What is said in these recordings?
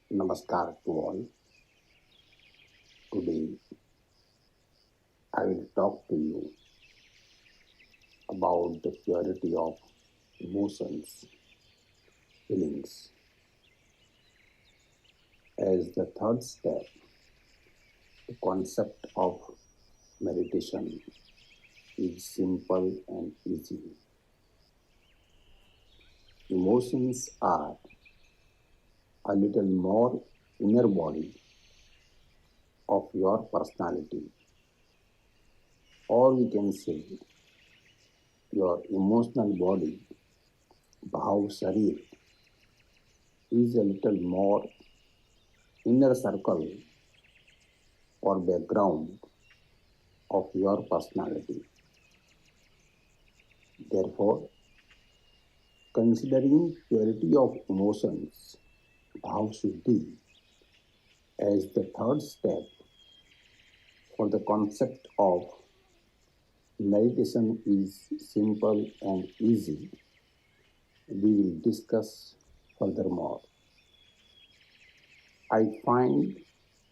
Namaskar to all. Today I will talk to you about the purity of emotions, feelings. As the third step, the concept of meditation is simple and easy. Emotions are a little more inner body of your personality, or we can say your emotional body, Bhav Sharir, is a little more inner circle or background of your personality. Therefore, considering purity of emotions, Bhav Shuddhi, as the third step for the concept of meditation is simple and easy, we will discuss furthermore. I find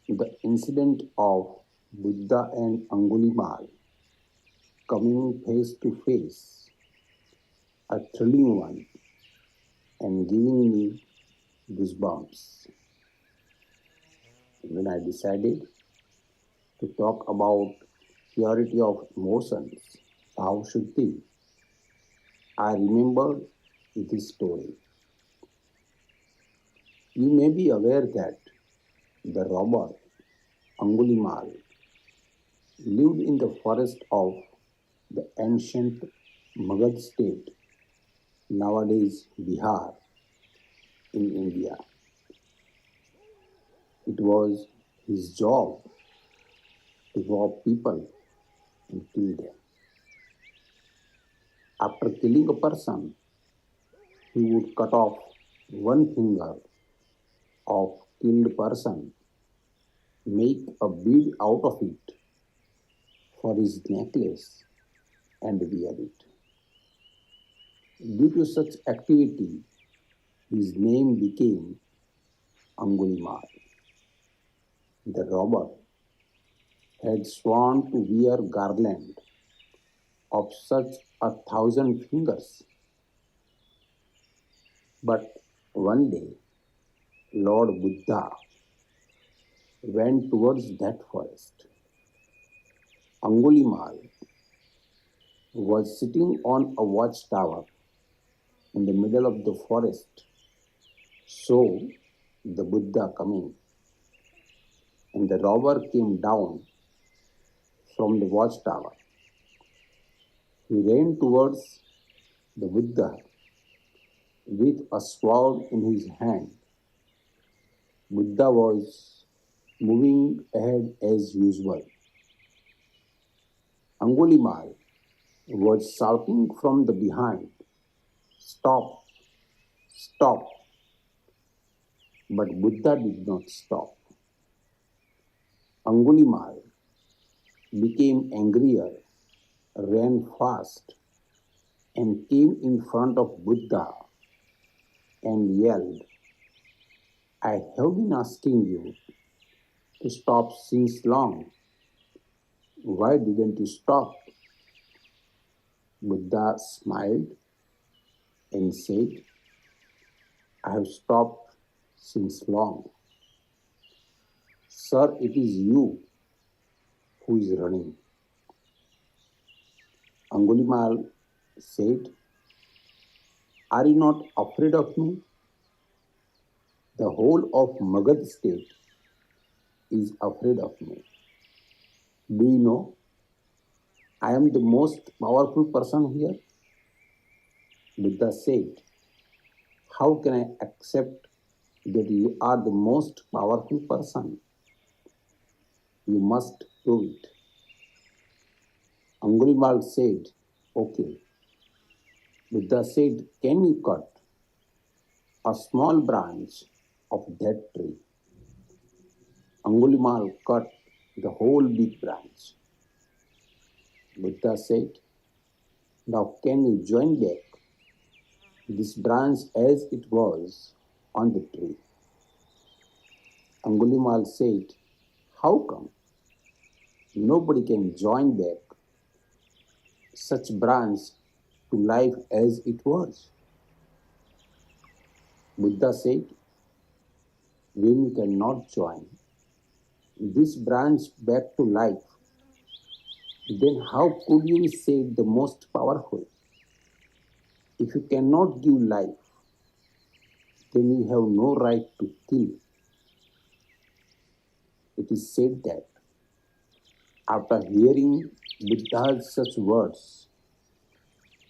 the incident of Buddha and Angulimal coming face to face a thrilling one and giving me goosebumps. When I decided to talk about purity of emotions, how should be? I remember this story. You may be aware that the robber Angulimal lived in the forest of the ancient Magad state, nowadays Bihar, in India. It was his job to rob people and kill them. After killing a person, he would cut off one finger of killed person, make a bead out of it for his necklace and wear it. Due to such activity, his name became Angulimal. The robber had sworn to wear garland of such 1,000 fingers. But one day, Lord Buddha went towards that forest. Angulimal was sitting on a watchtower in the middle of the forest. So the Buddha coming, and the robber came down from the watchtower. He ran towards the Buddha with a sword in his hand. Buddha was moving ahead as usual. Angulimal was shouting from the behind, "Stop! Stop!" But Buddha did not stop. Angulimal became angrier, ran fast, and came in front of Buddha and yelled, "I have been asking you to stop since long. Why didn't you stop?" Buddha smiled and said, "I have stopped since long. Sir, it is you who is running." Angulimal said, "Are you not afraid of me? The whole of Magad state is afraid of me. Do you know I am the most powerful person here?" Buddha said, "How can I accept that you are the most powerful person? You must prove it." Angulimal said, "Okay." Buddha said, "Can you cut a small branch of that tree?" Angulimal cut the whole big branch. Buddha said, "Now can you join back this branch as it was on the tree?" Angulimal said, how come nobody can join back such branch to life as it was? Buddha said, when you cannot join this branch back to life, then how could you be said the most powerful? If you cannot give life, then you have no right to kill. It is said that after hearing Buddha's such words,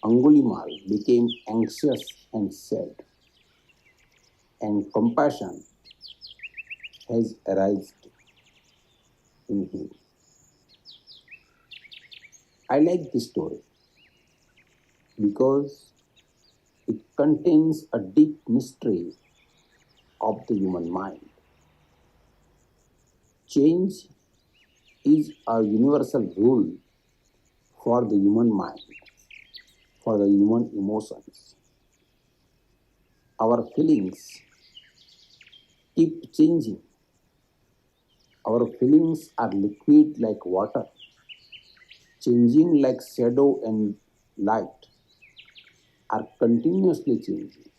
Angulimal became anxious and sad, and compassion has arisen in him. I like this story because it contains a deep mystery of the human mind. Change is a universal rule for the human mind, for the human emotions. Our feelings keep changing. Our feelings are liquid like water, changing like shadow and light, are continuously changing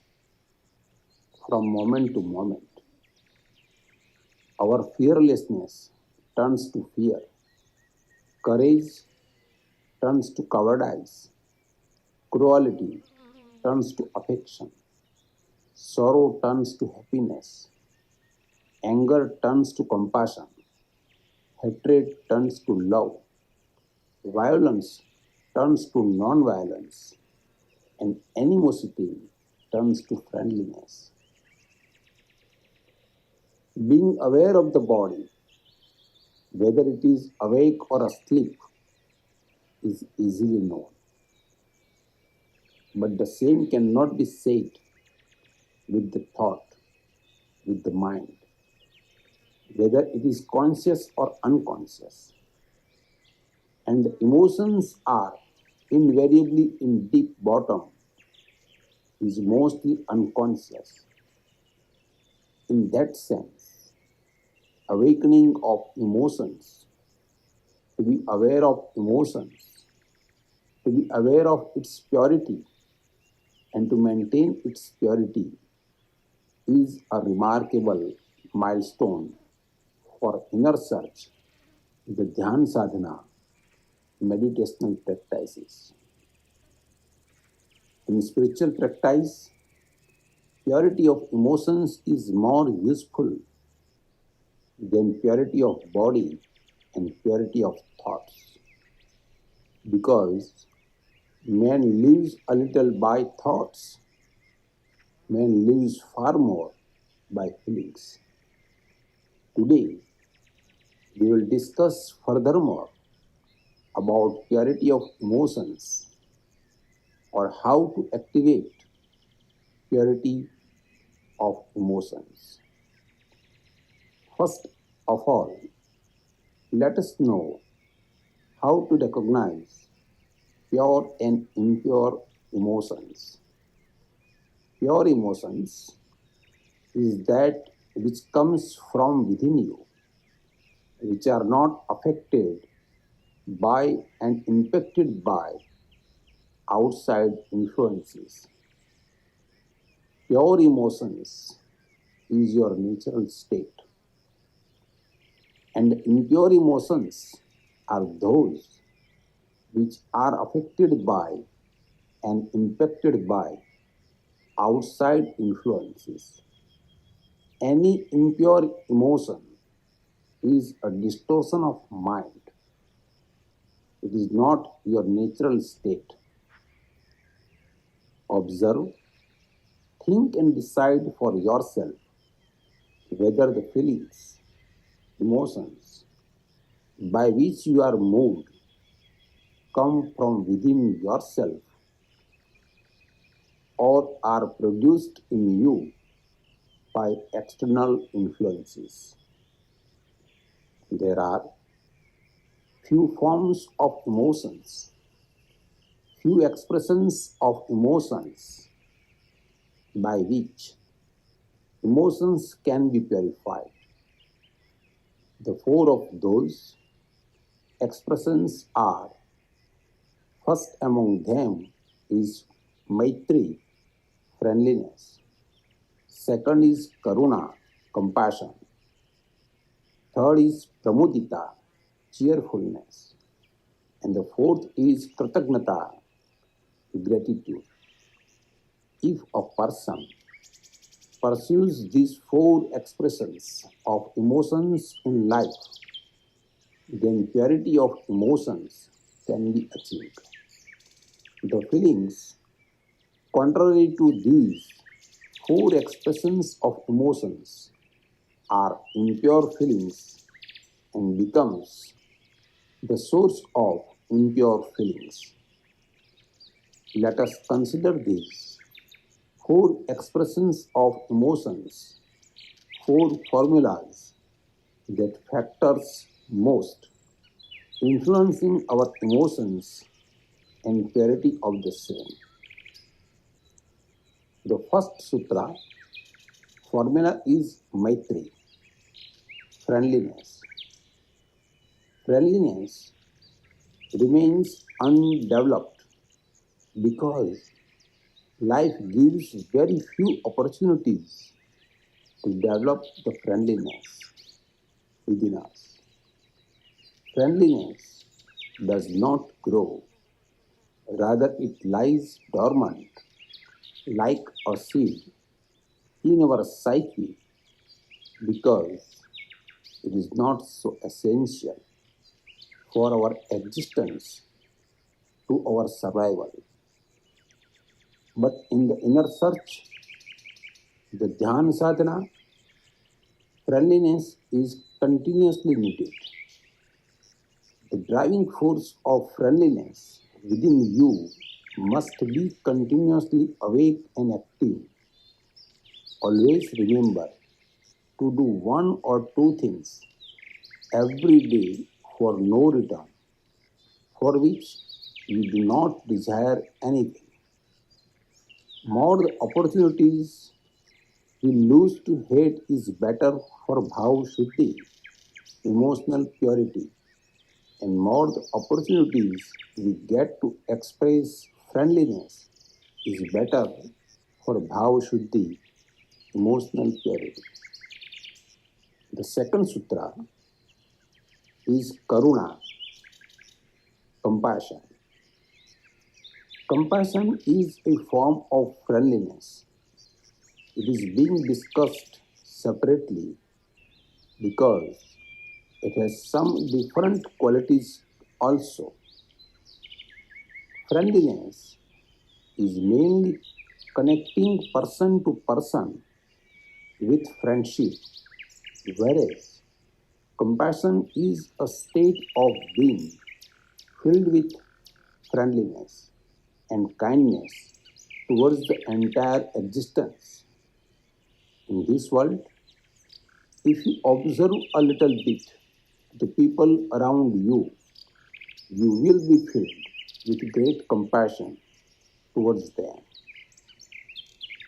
from moment to moment. Our fearlessness turns to fear, courage turns to cowardice, cruelty turns to affection, sorrow turns to happiness, anger turns to compassion, hatred turns to love, violence turns to non-violence, and animosity turns to friendliness. Being aware of the body, whether it is awake or asleep, is easily known. But the same cannot be said with the thought, with the mind, whether it is conscious or unconscious. And the emotions are invariably in deep bottom, is mostly unconscious. In that sense, awakening of emotions, to be aware of emotions, to be aware of its purity, and to maintain its purity is a remarkable milestone for inner search, the Dhyan Sadhana, meditational practices. In spiritual practice, purity of emotions is more useful than purity of body and purity of thoughts, because man lives a little by thoughts, man lives far more by feelings. Today, we will discuss furthermore about purity of emotions, or how to activate purity of emotions. First of all, let us know how to recognize pure and impure emotions. Pure emotions is that which comes from within you, which are not affected by and impacted by outside influences. Pure emotions is your natural state, and impure emotions are those which are affected by and impacted by outside influences. Any impure emotion is a distortion of mind. It is not your natural state. Observe, think, and decide for yourself whether the feelings, emotions by which you are moved come from within yourself or are produced in you by external influences. There are few forms of emotions, few expressions of emotions by which emotions can be purified. The four of those expressions are: first among them is Maitri, friendliness. Second is Karuna, compassion. Third is Pramudita, cheerfulness. And the fourth is Kritagnata, gratitude. If a person pursues these four expressions of emotions in life, then purity of emotions can be achieved. The feelings contrary to these four expressions of emotions are impure feelings and becomes the source of impure feelings. Let us consider these four expressions of emotions, four formulas that factors most influencing our emotions and purity of the same. The first sutra formula is Maitri, friendliness. Friendliness remains undeveloped because life gives very few opportunities to develop the friendliness within us. Friendliness does not grow, rather, it lies dormant like a seed in our psyche because it is not so essential for our existence to our survival. But in the inner search, the Dhyan sadhana, friendliness is continuously needed. The driving force of friendliness within you must be continuously awake and active. Always remember to do one or two things every day for no return, for which you do not desire anything. More the opportunities we lose to hate is better for bhav shuddhi, emotional purity, and more the opportunities we get to express friendliness is better for bhav shuddhi, emotional purity. The second sutra is karuna, compassion. Compassion is a form of friendliness. It is being discussed separately because it has some different qualities also. Friendliness is mainly connecting person to person with friendship, whereas compassion is a state of being filled with friendliness and kindness towards the entire existence. In this world, if you observe a little bit the people around you, you will be filled with great compassion towards them.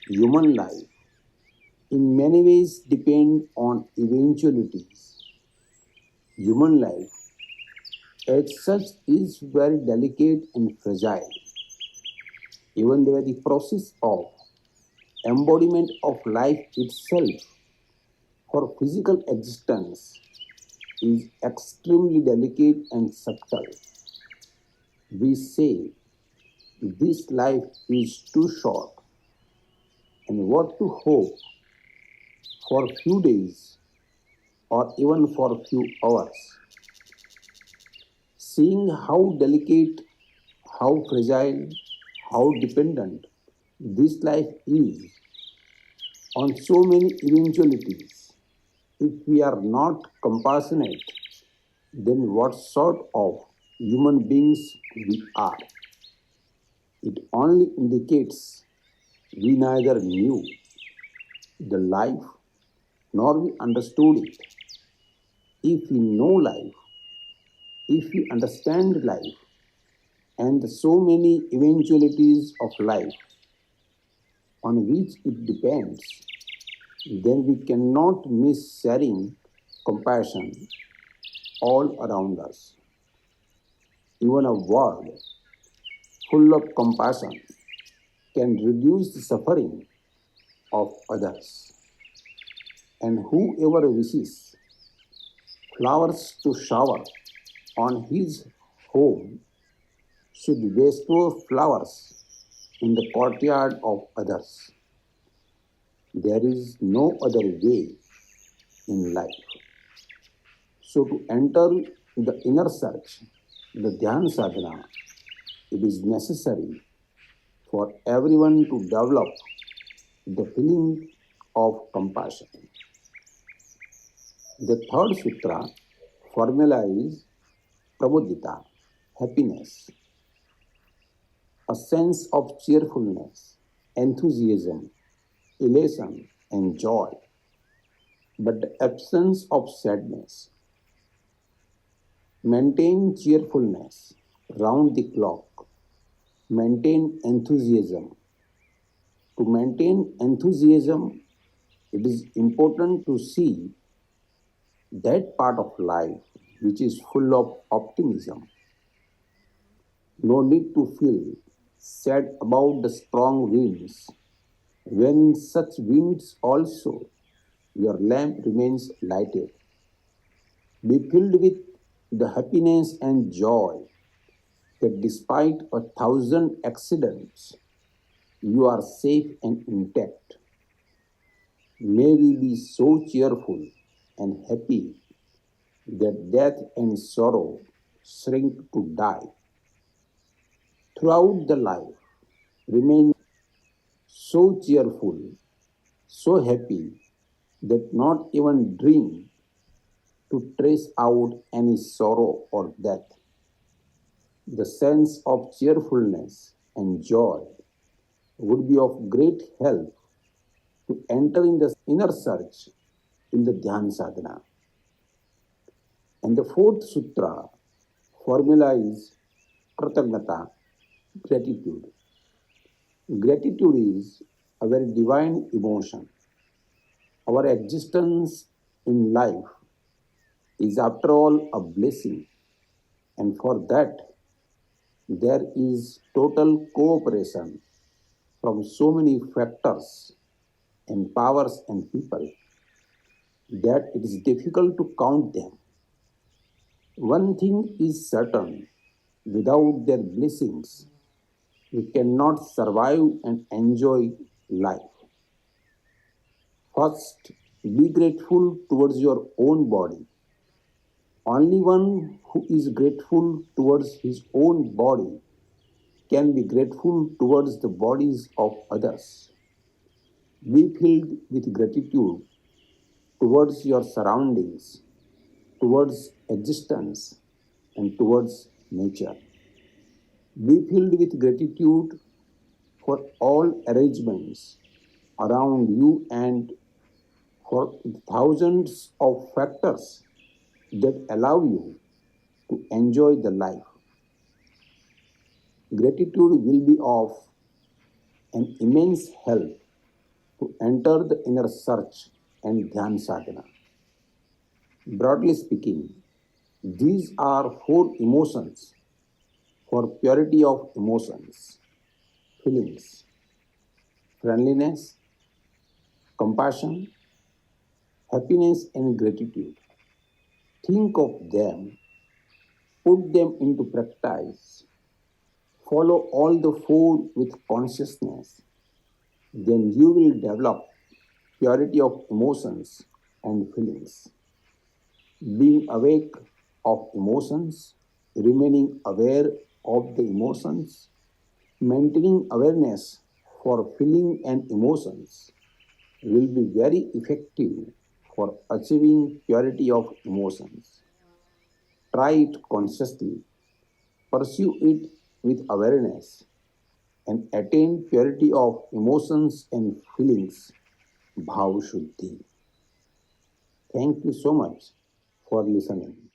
Human life in many ways depend on eventualities. Human life as such is very delicate and fragile. Even the very process of embodiment of life itself for physical existence is extremely delicate and subtle. We say this life is too short and what to hope for a few days or even for a few hours. Seeing how delicate, how fragile, how dependent this life is on so many eventualities, if we are not compassionate, then what sort of human beings we are? It only indicates we neither knew the life nor we understood it. If we know life, if we understand life and the so many eventualities of life on which it depends, then we cannot miss sharing compassion all around us. Even a world full of compassion can reduce the suffering of others. And whoever wishes flowers to shower on his home should bestow flowers in the courtyard of others. There is no other way in life. So, to enter the inner search, the Dhyan Sadhana, it is necessary for everyone to develop the feeling of compassion. The third sutra formula is Prabodhita, happiness, a sense of cheerfulness, enthusiasm, elation, and joy, but the absence of sadness. Maintain cheerfulness round the clock. Maintain enthusiasm. To maintain enthusiasm, it is important to see that part of life which is full of optimism. No need to feel sad about the strong winds. When in such winds also your lamp remains lighted. Be filled with the happiness and joy that despite 1,000 accidents, you are safe and intact. May we be so cheerful and happy that death and sorrow shrink to die. Throughout the life, remain so cheerful, so happy that not even dream to trace out any sorrow or death. The sense of cheerfulness and joy would be of great help to enter in the inner search in the Dhyan Sadhana. And the fourth sutra formula is Kratagnata, gratitude. Gratitude is a very divine emotion. Our existence in life is, after all, a blessing, and for that, there is total cooperation from so many factors and powers and people that it is difficult to count them. One thing is certain, without their blessings, we cannot survive and enjoy life. First, be grateful towards your own body. Only one who is grateful towards his own body can be grateful towards the bodies of others. Be filled with gratitude towards your surroundings, towards existence, and towards nature. Be filled with gratitude for all arrangements around you and for thousands of factors that allow you to enjoy the life. Gratitude will be of an immense help to enter the inner search and Dhyan Sadhana. Broadly speaking, these are four emotions for purity of emotions, feelings, friendliness, compassion, happiness, and gratitude. Think of them, put them into practice, follow all the four with consciousness, then you will develop purity of emotions and feelings. Being awake of emotions, remaining aware of the emotions, maintaining awareness for feeling and emotions will be very effective for achieving purity of emotions. Try it consciously, pursue it with awareness, and attain purity of emotions and feelings, Bhav Shuddhi. Thank you so much for listening.